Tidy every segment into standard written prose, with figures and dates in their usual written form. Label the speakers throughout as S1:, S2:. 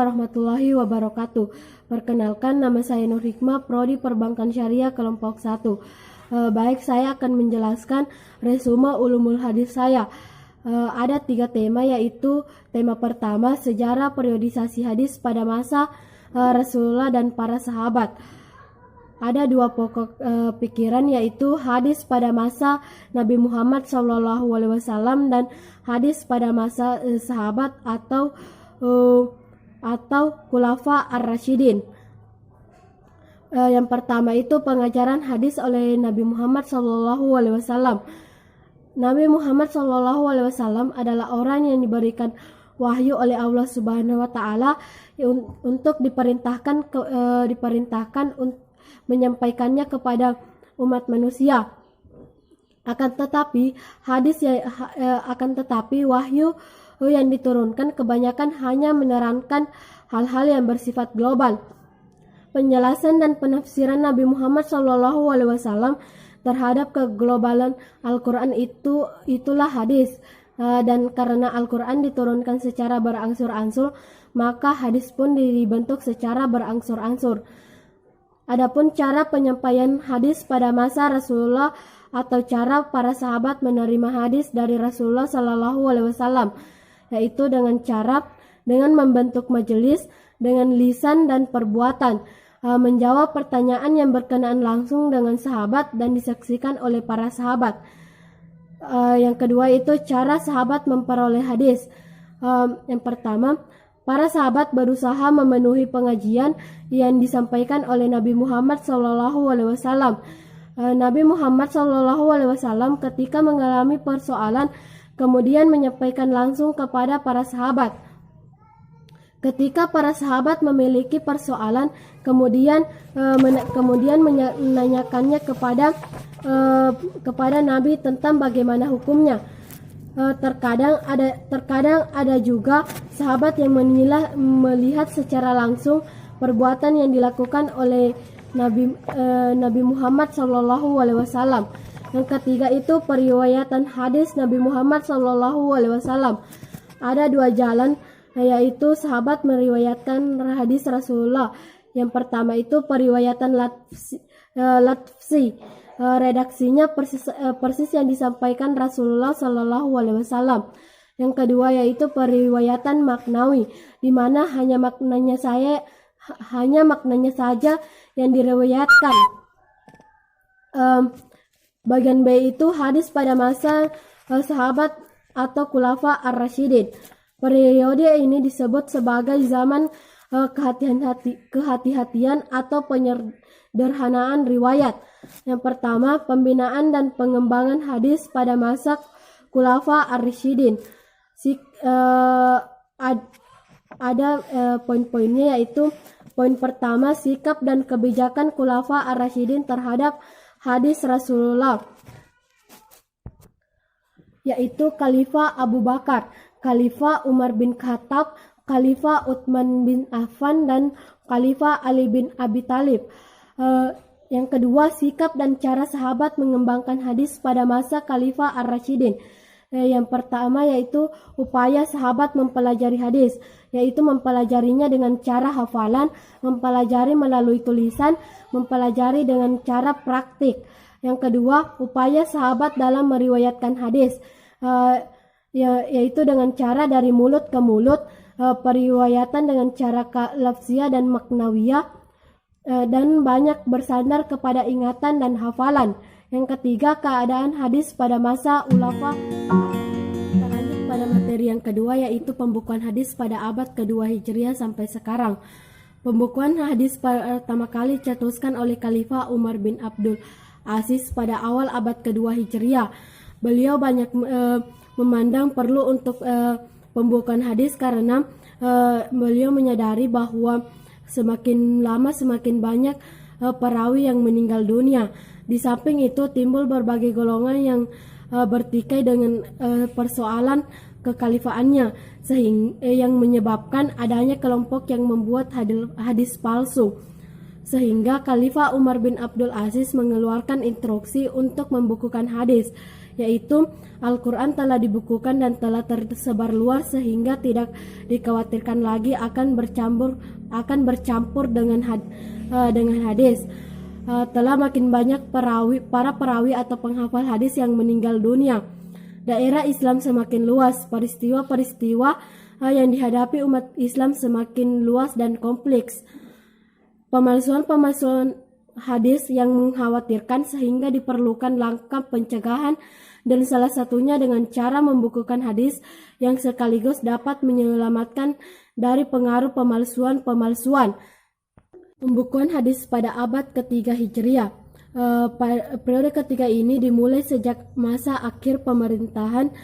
S1: warahmatullahi wabarakatuh. Perkenalkan, nama saya Nur Hikmah, Prodi Perbankan Syariah kelompok 1. Baik, saya akan menjelaskan resume ulumul hadis saya. Ada 3 tema, yaitu tema pertama, sejarah periodisasi hadis pada masa Rasulullah dan para sahabat. Ada 2 pokok pikiran, yaitu hadis pada masa Nabi Muhammad SAW dan hadis pada masa sahabat atau Khulafa ar-Rasyidin. Yang pertama itu pengajaran hadis oleh Nabi Muhammad SAW. Nabi Muhammad SAW adalah orang yang diberikan wahyu oleh Allah Subhanahu wa taala untuk diperintahkan menyampaikannya kepada umat manusia. Akan tetapi wahyu yang diturunkan kebanyakan hanya menerangkan hal-hal yang bersifat global. Penjelasan dan penafsiran Nabi Muhammad SAW terhadap keglobalan Al-Quran itulah hadis. Dan karena Al-Quran diturunkan secara berangsur-angsur, maka hadis pun dibentuk secara berangsur-angsur. Adapun cara penyampaian hadis pada masa Rasulullah atau cara para sahabat menerima hadis dari Rasulullah SAW, yaitu dengan membentuk majelis dengan lisan dan perbuatan, menjawab pertanyaan yang berkenaan langsung dengan sahabat dan disaksikan oleh para sahabat. Yang kedua itu cara sahabat memperoleh hadis. Yang pertama, para sahabat berusaha memenuhi pengajian yang disampaikan oleh Nabi Muhammad SAW. Nabi Muhammad SAW ketika mengalami persoalan kemudian menyampaikan langsung kepada para sahabat. Ketika para sahabat memiliki persoalan kemudian menanyakannya kepada Nabi tentang bagaimana hukumnya. Terkadang ada juga sahabat yang melihat secara langsung perbuatan yang dilakukan oleh Nabi Muhammad SAW. Yang ketiga itu periwayatan hadis Nabi Muhammad SAW. Ada 2 jalan, yaitu sahabat meriwayatkan hadis Rasulullah. Yang pertama itu periwayatan latfsi. Redaksinya persis yang disampaikan Rasulullah SAW. Yang kedua yaitu periwayatan maknawi, di mana hanya maknanya saja yang diriwayatkan. Bagian B itu hadis pada masa sahabat atau Khulafa ar-Rasyidin. Periode ini disebut sebagai zaman kehati-hatian atau penyederhanaan riwayat. Yang pertama, pembinaan dan pengembangan hadis pada masa Khulafa ar-Rasyidin. Ada poin-poinnya, yaitu poin pertama, sikap dan kebijakan Khulafa ar-Rasyidin terhadap hadis Rasulullah, yaitu Khalifah Abu Bakar, Khalifah Umar bin Khattab, Khalifah Utsman bin Affan, dan Khalifah Ali bin Abi Thalib. Yang kedua, sikap dan cara sahabat mengembangkan hadis pada masa Khalifah ar-Rasyidin. Yang pertama yaitu upaya sahabat mempelajari hadis, yaitu mempelajarinya dengan cara hafalan, mempelajari melalui tulisan, mempelajari dengan cara praktik. Yang kedua, upaya sahabat dalam meriwayatkan hadis, yaitu dengan cara dari mulut ke mulut, periwayatan dengan cara lafziyah dan maknawiyah, dan banyak bersandar kepada ingatan dan hafalan. Yang ketiga, keadaan hadis pada masa ulama. Kita lanjut pada materi yang kedua, yaitu pembukuan hadis pada abad kedua Hijriah sampai sekarang. Pembukuan hadis pertama kali dicetuskan oleh Khalifah Umar bin Abdul Aziz pada awal abad kedua Hijriah. Beliau banyak memandang perlu untuk pembukuan hadis karena beliau menyadari bahwa semakin lama semakin banyak perawi yang meninggal dunia. Di samping itu timbul berbagai golongan yang bertikai dengan persoalan kekhalifaannya, sehingga yang menyebabkan adanya kelompok yang membuat hadis palsu. sehingga Khalifah Umar bin Abdul Aziz mengeluarkan instruksi untuk membukukan hadis, yaitu Al-Quran telah dibukukan dan telah tersebar luas sehingga tidak dikhawatirkan lagi akan bercampur dengan hadis. Telah makin banyak para perawi atau penghafal hadis yang meninggal dunia. Daerah Islam semakin luas, peristiwa-peristiwa yang dihadapi umat Islam semakin luas dan kompleks. Pemalsuan hadis yang mengkhawatirkan sehingga diperlukan langkah pencegahan, dan salah satunya dengan cara membukukan hadis yang sekaligus dapat menyelamatkan dari pengaruh pemalsuan. Pembukuan hadis pada abad ketiga Hijriah. Periode ketiga ini dimulai sejak masa akhir pemerintahan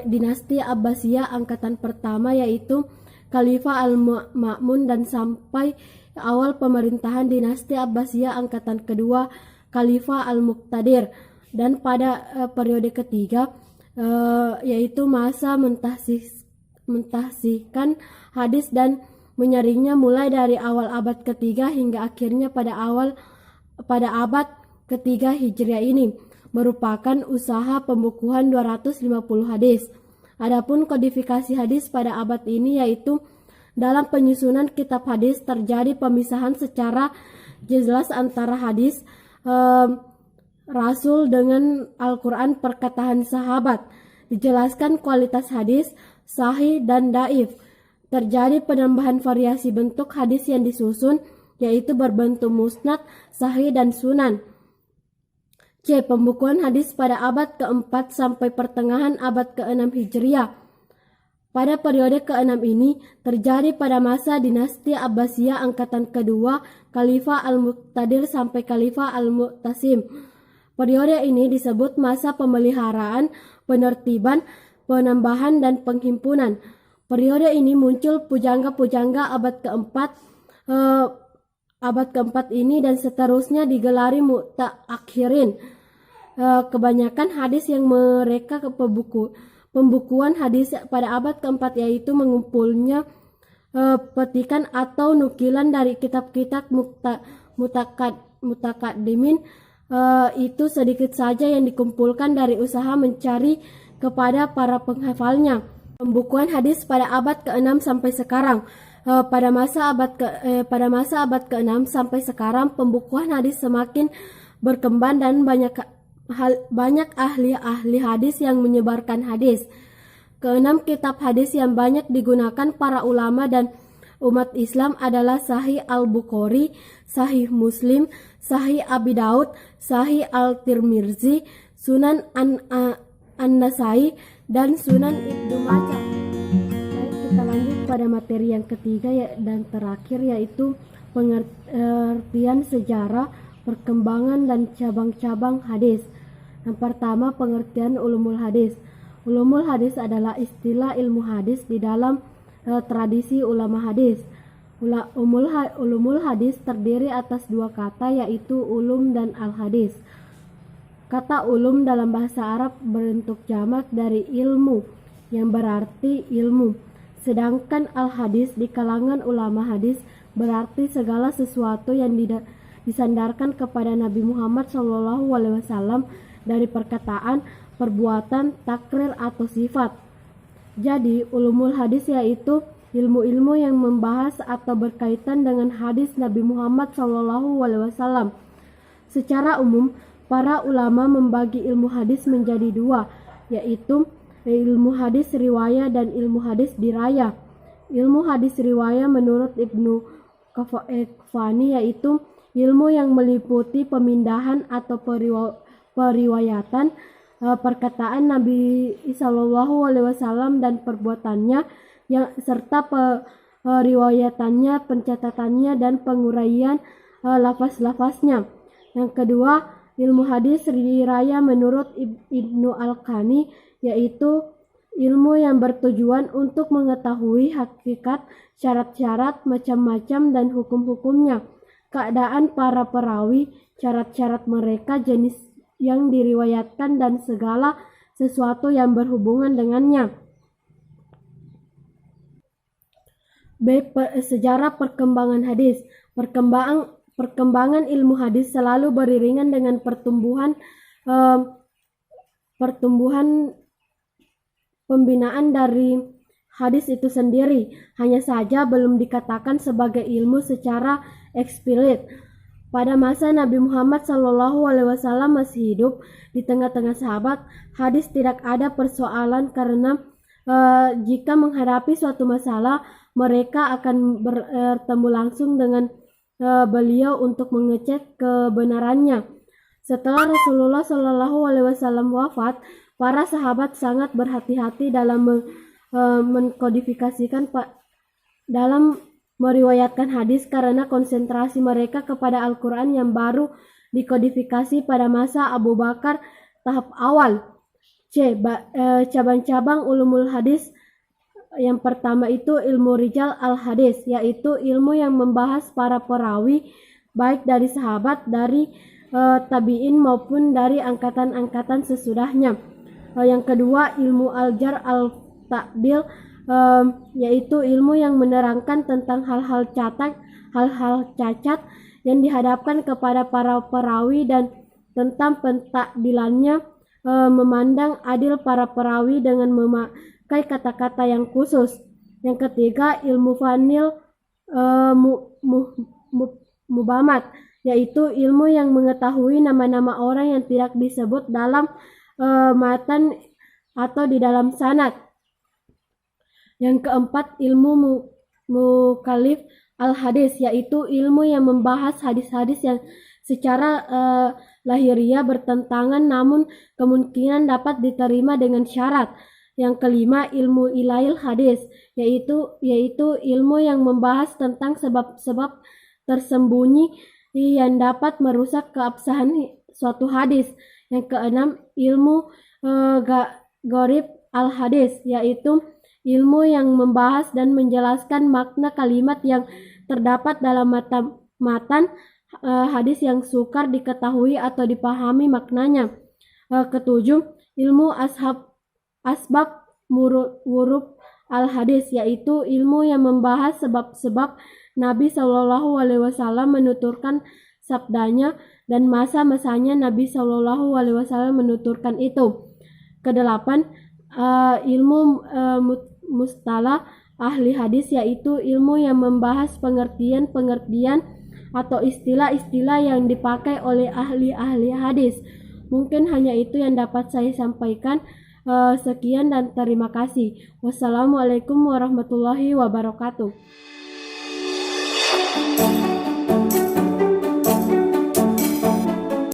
S1: dinasti Abbasiyah angkatan pertama, yaitu Khalifah Al-Ma'mun, dan sampai awal pemerintahan dinasti Abbasiyah angkatan kedua Khalifah Al-Muqtadir, dan pada periode ketiga yaitu masa mentahsihkan hadis dan menyaringnya mulai dari awal abad ketiga hingga akhirnya pada abad ketiga Hijriah ini merupakan usaha pembukuan 250 hadis. Adapun kodifikasi hadis pada abad ini, yaitu dalam penyusunan kitab hadis terjadi pemisahan secara jelas antara hadis Rasul dengan Al-Quran perkataan sahabat. Dijelaskan kualitas hadis sahih dan dhaif. Terjadi penambahan variasi bentuk hadis yang disusun, yaitu berbentuk musnad, sahih, dan sunan. C. Pembukuan hadis pada abad ke-4 sampai pertengahan abad ke-6 Hijriah. Pada periode ke-6 ini terjadi pada masa dinasti Abbasiyah angkatan kedua Khalifah Al-Muqtadir sampai Khalifah Al-Mu'tasim. Periode ini disebut masa pemeliharaan, penertiban, penambahan, dan penghimpunan. Periode ini muncul pujangga-pujangga abad keempat ini dan seterusnya digelari mu'takhirin. Kebanyakan hadis yang mereka pembukuan hadis pada abad keempat, yaitu mengumpulnya petikan atau nukilan dari kitab-kitab mutakaddimin, itu sedikit saja yang dikumpulkan dari usaha mencari kepada para penghafalnya. Pembukuan hadis pada abad ke-6 sampai sekarang. Pada masa abad ke-6 sampai sekarang pembukuan hadis semakin berkembang dan banyak ahli hadis yang menyebarkan hadis. Keenam kitab hadis yang banyak digunakan para ulama dan umat Islam adalah Sahih Al-Bukhari, Sahih Muslim, Sahih Abi Daud, Sahih Al-Tirmizi, Sunan An-Nasai, dan Sunan Ibnu Majah. Baik, kita lanjut pada materi yang ketiga dan terakhir, yaitu pengertian sejarah, perkembangan, dan cabang-cabang hadis. Yang pertama, pengertian ulumul hadis. Ulumul hadis adalah istilah ilmu hadis di dalam tradisi ulama hadis. Ulumul hadis terdiri atas dua kata, yaitu ulum dan al-hadis. Kata ulum dalam bahasa Arab berbentuk jamak dari ilmu, yang berarti ilmu. Sedangkan al-hadis di kalangan ulama hadis berarti segala sesuatu yang disandarkan kepada Nabi Muhammad SAW dari perkataan, perbuatan, takrir, atau sifat. Jadi, ulumul hadis yaitu ilmu-ilmu yang membahas atau berkaitan dengan hadis Nabi Muhammad SAW. Secara umum, para ulama membagi ilmu hadis menjadi dua, yaitu ilmu hadis riwayah dan ilmu hadis dirayah. Ilmu hadis riwayah menurut Ibnu Qafani yaitu ilmu yang meliputi pemindahan atau periwayatan perkataan Nabi SAW dan perbuatannya, serta periwayatannya, pencatatannya, dan penguraian lafaz-lafaznya. Yang kedua, ilmu hadis dirayah menurut Ibnu Al-Qani yaitu ilmu yang bertujuan untuk mengetahui hakikat, syarat-syarat, macam-macam, dan hukum-hukumnya, keadaan para perawi, syarat-syarat mereka, jenis yang diriwayatkan, dan segala sesuatu yang berhubungan dengannya. B. Sejarah perkembangan hadis. perkembangan ilmu hadis selalu beriringan dengan pertumbuhan pembinaan dari hadis itu sendiri. Hanya saja belum dikatakan sebagai ilmu secara eksplisit. Pada masa Nabi Muhammad SAW masih hidup di tengah-tengah sahabat, hadis tidak ada persoalan karena jika menghadapi suatu masalah, mereka akan bertemu langsung dengan beliau untuk mengecek kebenarannya. Setelah Rasulullah SAW wafat, para sahabat sangat berhati-hati dalam mengkodifikasikan dalam meriwayatkan hadis karena konsentrasi mereka kepada Al-Quran yang baru dikodifikasi pada masa Abu Bakar tahap awal. Cabang-cabang ulumul hadis. Yang pertama itu ilmu rijal al-hadis, yaitu ilmu yang membahas para perawi baik dari sahabat, dari tabi'in maupun dari angkatan-angkatan sesudahnya. Yang kedua ilmu al-jar al-ta'dil, yaitu ilmu yang menerangkan tentang hal-hal cacat yang dihadapkan kepada para perawi dan tentang pentakdilannya, memandang adil para perawi dengan memakai kata-kata yang khusus. Yang ketiga ilmu fanil mubamat, yaitu ilmu yang mengetahui nama-nama orang yang tidak disebut dalam matan atau di dalam sanad. Yang keempat ilmu mukalif al-hadis, yaitu ilmu yang membahas hadis-hadis yang secara lahiriah bertentangan namun kemungkinan dapat diterima dengan syarat. Yang kelima ilmu ilail hadis, yaitu ilmu yang membahas tentang sebab-sebab tersembunyi yang dapat merusak keabsahan suatu hadis. Yang keenam ilmu gharib al-hadis, yaitu ilmu yang membahas dan menjelaskan makna kalimat yang terdapat dalam matan hadis yang sukar diketahui atau dipahami maknanya. Ketujuh ilmu asbab wurud al-hadis, yaitu ilmu yang membahas sebab-sebab Nabi SAW menuturkan sabdanya dan masa-masanya Nabi SAW menuturkan itu. Kedelapan ilmu mustalah ahli hadis, yaitu ilmu yang membahas pengertian-pengertian atau istilah-istilah yang dipakai oleh ahli-ahli hadis. Mungkin hanya itu yang dapat saya sampaikan. Sekian dan terima kasih. Wassalamualaikum warahmatullahi wabarakatuh.